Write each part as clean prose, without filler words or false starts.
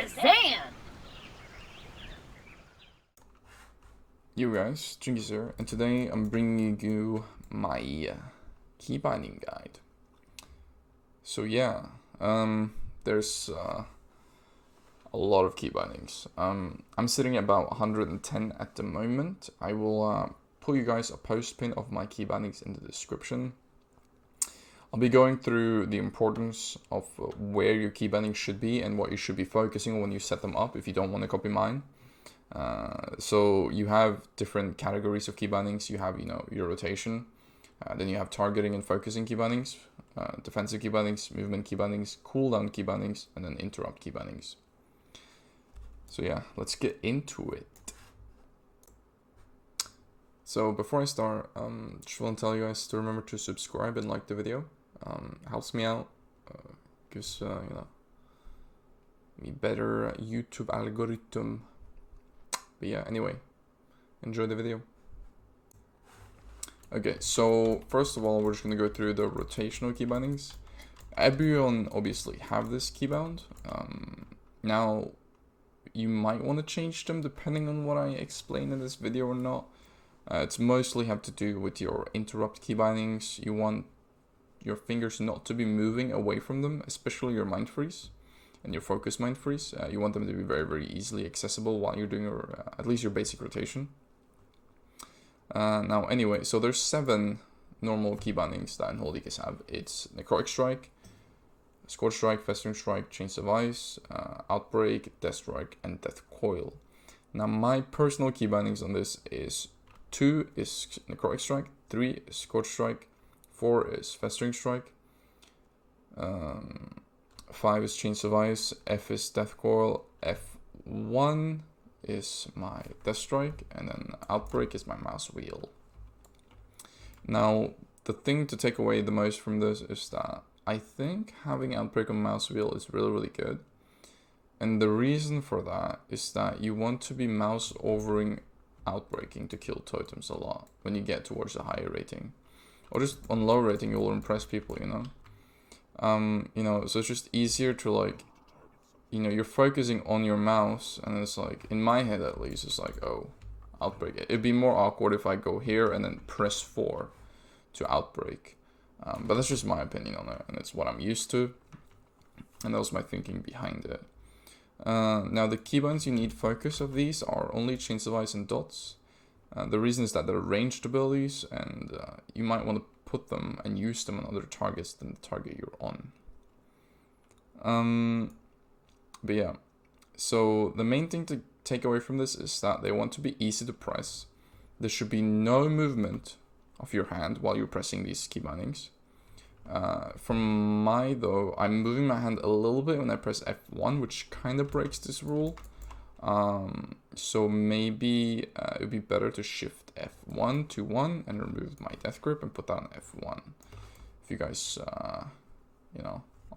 Kazan! Yo guys, Chinkysdk here, and today I'm bringing you my keybinding guide. So yeah, there's a lot of keybindings. I'm sitting at about 110 at the moment. I will put you guys a post pin of my keybindings in the description. I'll be going through the importance of where your keybindings should be and what you should be focusing on when you set them up if you don't want to copy mine. So you have different categories of keybindings. You have, your rotation. Then you have targeting and focusing keybindings, defensive keybindings, movement keybindings, cooldown keybindings, and then interrupt keybindings. So yeah, let's get into it. So before I start, just want to tell you guys to remember to subscribe and like the video. Helps me out, gives me better YouTube algorithm. But yeah, anyway, enjoy the video. Okay, so first of all, we're just gonna go through the rotational keybindings. Everyone obviously have this keybound. Now, you might want to change them depending on what I explain in this video or not. It's mostly have to do with your interrupt keybindings. You want your fingers not to be moving away from them, especially your mind freeze and your focus mind freeze. You want them to be very, very easily accessible while you're doing your, at least your basic rotation. Now, anyway, so there's 7 normal keybindings that Unholy can have. It's Necrotic Strike, Scorch Strike, Festering Strike, Chains of Ice, Outbreak, Death Strike, and Death Coil. Now, my personal keybindings on this is 2 is Necrotic Strike, 3 is Scorch Strike, 4 is Festering Strike, 5 is Chains of Ice, F is Death Coil, F1 is my Death Strike, and then Outbreak is my mouse wheel. Now, the thing to take away the most from this is that I think having Outbreak on mouse wheel is really, really good. And the reason for that is that you want to be mouse overing Outbreaking to kill totems a lot when you get towards a higher rating. Or just on low rating, you'll impress people, so it's just easier to you're focusing on your mouse, and it's like, in my head at least, it's like, oh, Outbreak. It'd be more awkward if I go here and then press 4 to Outbreak. But that's just my opinion on it, and it's what I'm used to. And that was my thinking behind it. Now, the keybinds you need focus of these are only Chains of Ice and Dots. The reason is that they're ranged abilities, and you might want to put them and use them on other targets than the target you're on. But yeah, so the main thing to take away from this is that they want to be easy to press. There should be no movement of your hand while you're pressing these keybindings. Though, I'm moving my hand a little bit when I press F1, which kind of breaks this rule. So maybe it would be better to shift F1 to 1 and remove my death grip and put that on F1. If you guys,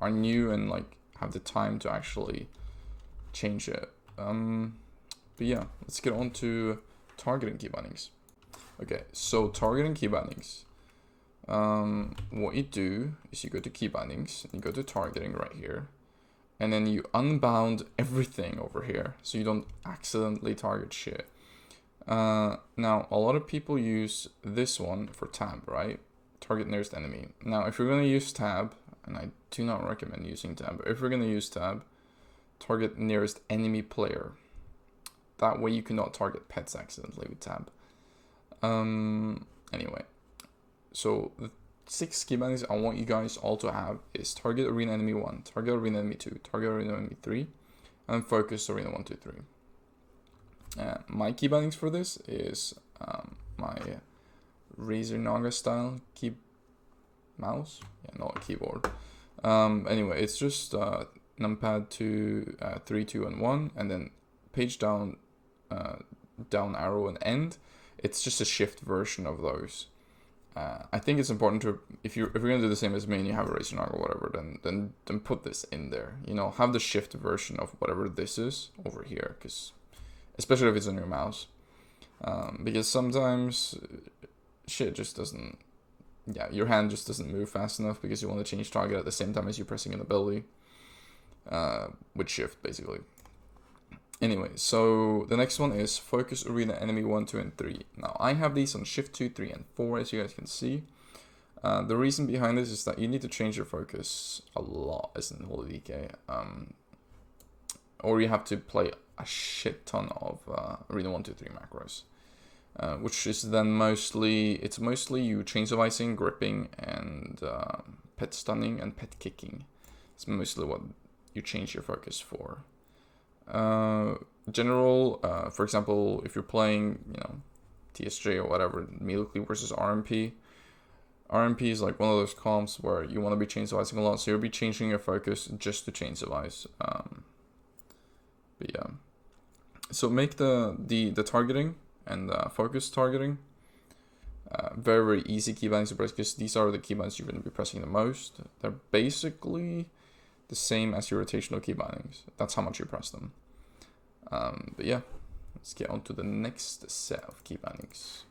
are new and have the time to actually change it. But yeah, let's get on to targeting keybindings. Okay, so targeting keybindings. What you do is you go to keybindings, you go to targeting right here, and then you unbound everything over here so you don't accidentally target shit. Now, a lot of people use this one for tab, right? Target nearest enemy. Now, if you're going to use tab, and I do not recommend using tab, but if you're going to use tab, target nearest enemy player. That way you cannot target pets accidentally with tab. Anyway, so the 6 keybindings I want you guys all to have is target arena enemy 1, target arena enemy 2, target arena enemy 3, and focus arena 1, 2, 3. My keybindings for this is my Razer Naga style mouse. Yeah, not a keyboard. Anyway, it's just numpad 2, 3, 2, and 1, and then page down, down arrow and end. It's just a shift version of those. I think it's important to, if you're gonna do the same as me and you have a Razer Naga or whatever, then put this in there. Have the shift version of whatever this is over here, because especially if it's on your mouse, because sometimes shit just doesn't. Yeah, your hand just doesn't move fast enough because you want to change target at the same time as you're pressing an ability, with shift basically. Anyway, so the next one is Focus Arena Enemy 1, 2, and 3. Now, I have these on Shift 2, 3, and 4, as you guys can see. The reason behind this is that you need to change your focus a lot as an Unholy DK. Or you have to play a shit ton of Arena 1, 2, 3 macros. Which is then mostly you chains of icing, gripping, and pet stunning and pet kicking. It's mostly what you change your focus for. General, for example, if you're playing, you know, TSJ or whatever, immediately versus RMP. RMP is like one of those comps where you want to be chains of icing a lot, so you'll be changing your focus just to chains of ice. But yeah, so make the targeting and focus targeting very, very easy keybindings to press, because these are the keybindings you're going to be pressing the most. They're basically the same as your rotational keybindings. That's how much you press them. But yeah, let's get on to the next set of keybindings.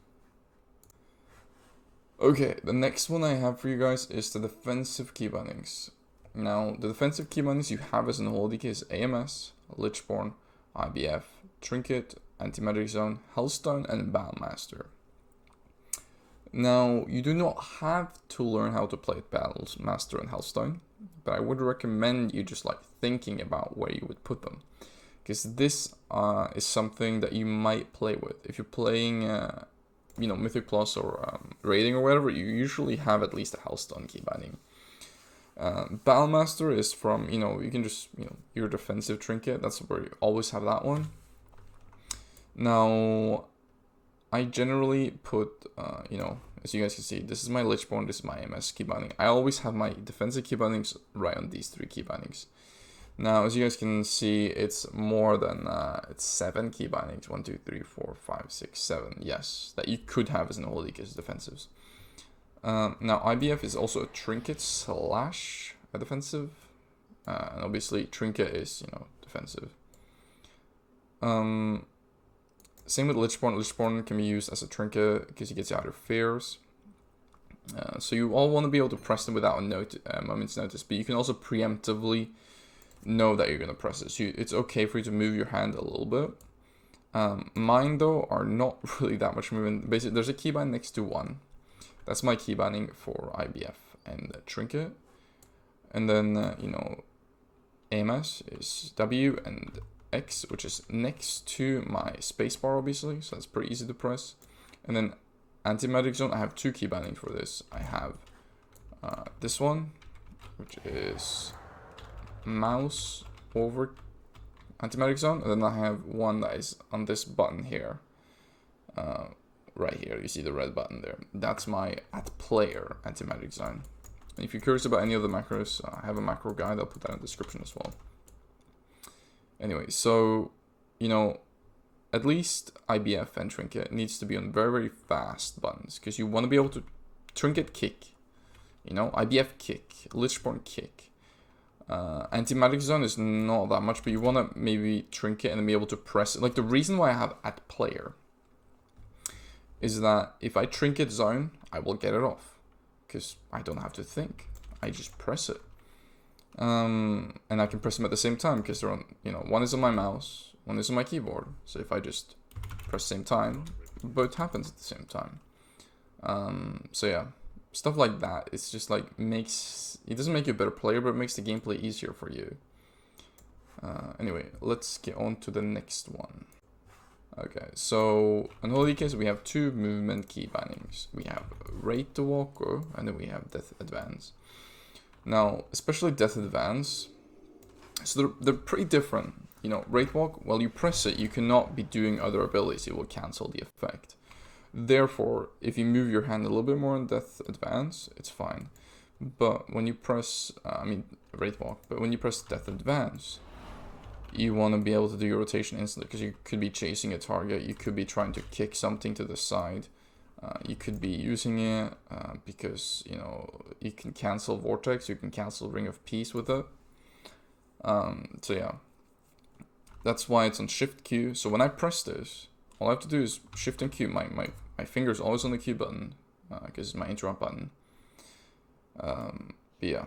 Okay, the next one I have for you guys is the defensive keybindings. Now, the defensive keybindings you have as an Unholy DK is AMS, Lichborn, IBF, Trinket, Anti-Magic Zone, Hellstone, and Battlemaster. Now, you do not have to learn how to play Battlemaster and Hellstone, but I would recommend you just like thinking about where you would put them, because this is something that you might play with. If you're playing, you know, Mythic Plus or Raiding or whatever, you usually have at least a Hellstone keybinding. Battlemaster is from, you know, you can just, you know, your defensive trinket, that's where you always have that one. Now, I generally put, you know, as you guys can see, this is my Lichborn, this is my MS keybinding. I always have my defensive keybindings right on these 3 keybindings. Now, as you guys can see, it's more than, it's 7 keybindings, 1, 2, 3, 4, 5, 6, 7, yes, that you could have as an Unholy DK as defensives. Now, IBF is also a trinket slash a defensive, and obviously trinket is, you know, defensive. Same with Lichborn. Lichborn can be used as a trinket because it gets you out of fears. So you all want to be able to press them without a moment's notice, but you can also preemptively know that you're going to press this. It's okay for you to move your hand a little bit. Mine, though, are not really that much movement. Basically, there's a keybind next to 1. That's my keybinding for IBF and Trinket. And then, you know, AMS is W and X, which is next to my spacebar, obviously. So that's pretty easy to press. And then Anti-Magic Zone, I have 2 keybindings for this. I have this one, which is mouse over Anti-Magic Zone. And then I have one that is on this button here. Right here, you see the red button there. That's my @player Anti-Magic Zone. And if you're curious about any of the macros, I have a macro guide. I'll put that in the description as well. Anyway, so, you know, at least IBF and Trinket needs to be on very, very fast buttons, because you want to be able to Trinket kick, you know, IBF kick, Lichborn kick. Anti-Magic Zone is not that much, but you want to maybe Trinket and then be able to press it. Like, the reason why I have @player is that if I Trinket Zone, I will get it off, because I don't have to think. I just press it. And I can press them at the same time, because they're on, you know, one is on my mouse, one is on my keyboard. So if I just press the same time, both happens at the same time. So yeah, stuff like that. It's just like it doesn't make you a better player, but it makes the gameplay easier for you. Anyway, let's get on to the next one. Okay, so in Unholy DK, we have 2 movement keybindings. We have Rate the Walker, and then we have Death Advance. Now, especially Death Advance, so they're pretty different. You know, Rate Walk, while you press it, you cannot be doing other abilities. It will cancel the effect. Therefore, if you move your hand a little bit more on Death Advance, it's fine. But when you press, Rate Walk, but when you press Death Advance, you want to be able to do your rotation instantly, because you could be chasing a target, you could be trying to kick something to the side, you could be using it because, you know, you can cancel Vortex, you can cancel Ring of Peace with it. So yeah, that's why it's on Shift Q. So when I press this, all I have to do is Shift and Q. My finger's always on the Q button because it's my interrupt button. But yeah,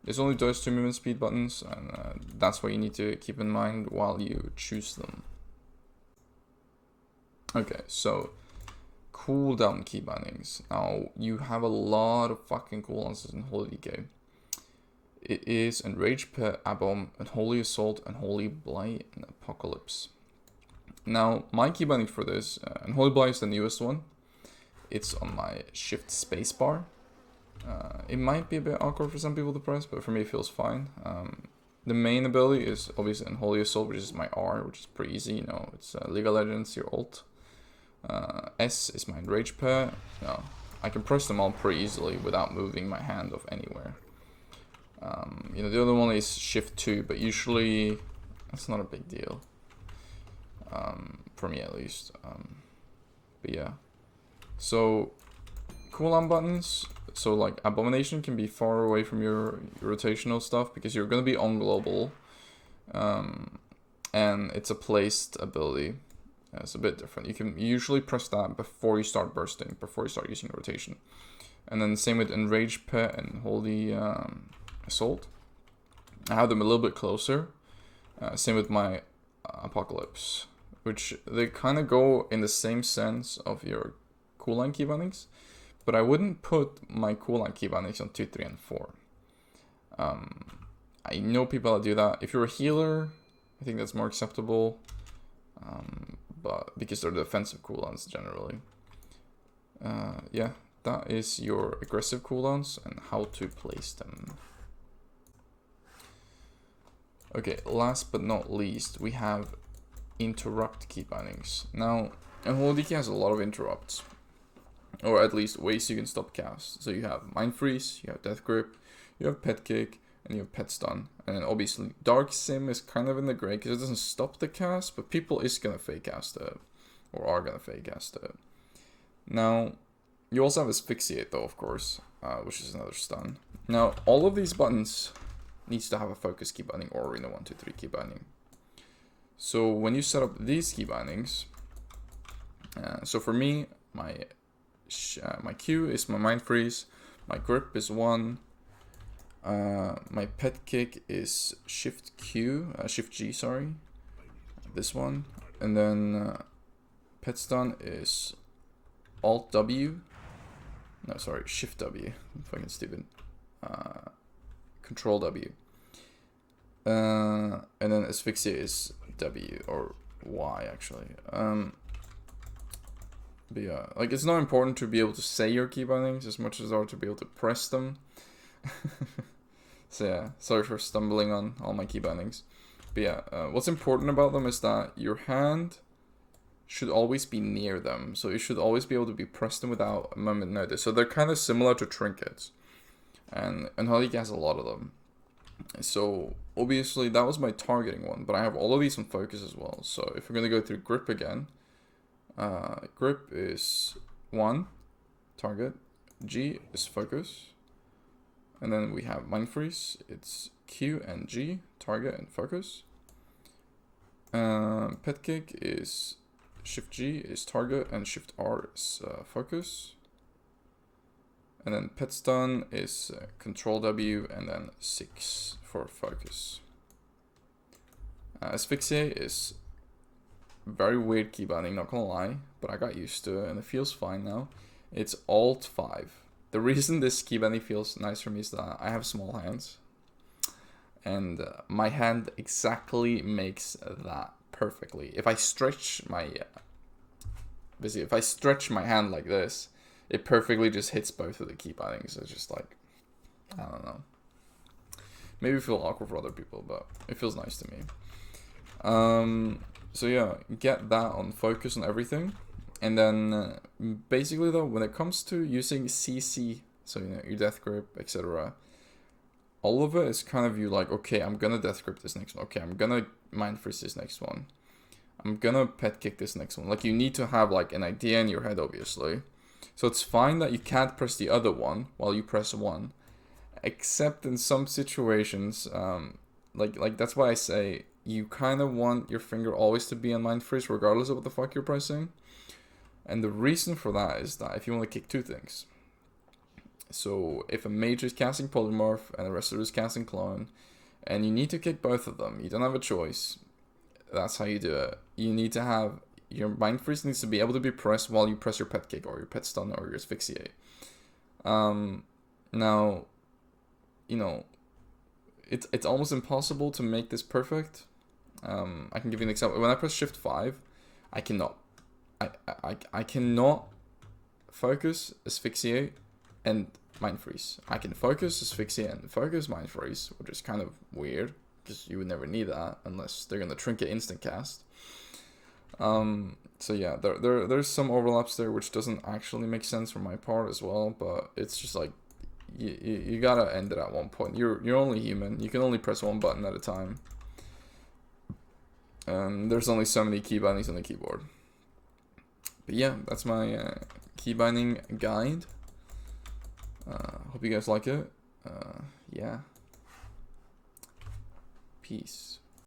It's only those 2 movement speed buttons, and that's what you need to keep in mind while you choose them. Okay, so cooldown key bindings. Now, you have a lot of fucking cooldowns in Unholy DK. It is Enraged Pet, Abom, Unholy Assault, Unholy Blight, and Apocalypse. Now, my key binding for this, Unholy Blight is the newest one. It's on my shift spacebar. It might be a bit awkward for some people to press, but for me it feels fine. The main ability is obviously Unholy Assault, which is my R, which is pretty easy, you know, it's League of Legends, your ult. S is my Enraged Pet. You know, I can press them all pretty easily without moving my hand off anywhere. You know, the other one is Shift 2, but usually that's not a big deal. For me at least. But yeah. So, cooldown buttons. So like Abomination can be far away from your rotational stuff because you're going to be on global. And it's a placed ability. It's a bit different. You can usually press that before you start bursting, before you start using rotation. And then same with Enraged Pet and Holy Assault. I have them a little bit closer. Same with my Apocalypse, which they kind of go in the same sense of your cooldown key bindings. But I wouldn't put my cooldown key bindings on 2, 3, and 4. I know people that do that. If you're a healer, I think that's more acceptable. But because they're defensive cooldowns generally. Yeah, that is your aggressive cooldowns and how to place them. Okay, last but not least, we have interrupt key bindings. Now, Unholy DK has a lot of interrupts. Or at least ways you can stop casts. So you have Mind Freeze, you have Death Grip, you have Pet Kick, and you have Pet Stun. And then obviously Dark Sim is kind of in the gray because it doesn't stop the cast, but people is gonna fake cast it. Or are gonna fake cast it. Now, you also have Asphyxiate though, of course, which is another stun. Now, all of these buttons needs to have a focus key binding or Arena 1, 2, 3 key binding. So when you set up these key bindings, so for me, my Q is my Mind Freeze, my Grip is 1, my Pet Kick is Shift G, sorry, this one, and then Pet Stun is Alt W, no sorry, Shift W, I'm fucking stupid, Control W, and then Asphyxia is W, or Y actually. But yeah, like it's not important to be able to say your key bindings as much as are to be able to press them. So yeah, sorry for stumbling on all my key bindings. But yeah, what's important about them is that your hand should always be near them. So you should always be able to be pressed them without a moment notice. So they're kind of similar to trinkets. And Unholy has a lot of them. So obviously that was my targeting one, but I have all of these on focus as well. So if we're going to go through Grip again, Grip is 1, target, G is focus, and then we have Mind Freeze, it's Q and G, target and focus. Pet Kick is Shift G is target and Shift R is focus. And then Pet Stun is Control W and then 6 for focus. Asphyxiate is very weird key binding, not gonna lie, but I got used to it and it feels fine now. It's Alt 5. The reason this key binding feels nice for me is that I have small hands. And my hand exactly makes that perfectly. If I stretch my hand like this, it perfectly just hits both of the key bindings. It's just like, I don't know. Maybe feel awkward for other people, but it feels nice to me. So yeah, get that on focus on everything. And then basically though, when it comes to using CC, so you know, your Death Grip, etc., all of it is kind of you like, okay, I'm gonna Death Grip this next one. Okay, I'm gonna Mind Freeze this next one. I'm gonna Pet Kick this next one. Like you need to have like an idea in your head, obviously. So it's fine that you can't press the other one while you press one, except in some situations, like that's why I say you kind of want your finger always to be on Mind Freeze regardless of what the fuck you're pressing. And the reason for that is that if you want to kick two things, So if a mage is casting Polymorph and the rest of it is casting Clone, and you need to kick both of them, you don't have a choice. That's how you do it. You need to have your Mind Freeze needs to be able to be pressed while you press your pet kick or your pet stun or your asphyxiate. Now, you know, it's almost impossible to make this perfect. I can give you an example. When I press Shift 5, I cannot focus, asphyxiate, and Mind Freeze. I can focus, asphyxiate, and focus, Mind Freeze, which is kind of weird because you would never need that unless they're gonna Trinket instant cast. So yeah, there's some overlaps there which doesn't actually make sense from my part as well, but it's just like you gotta end it at one point. You're only human. You can only press one button at a time. There's only so many key bindings on the keyboard. But yeah, that's my key binding guide. Hope you guys like it. Yeah. Peace.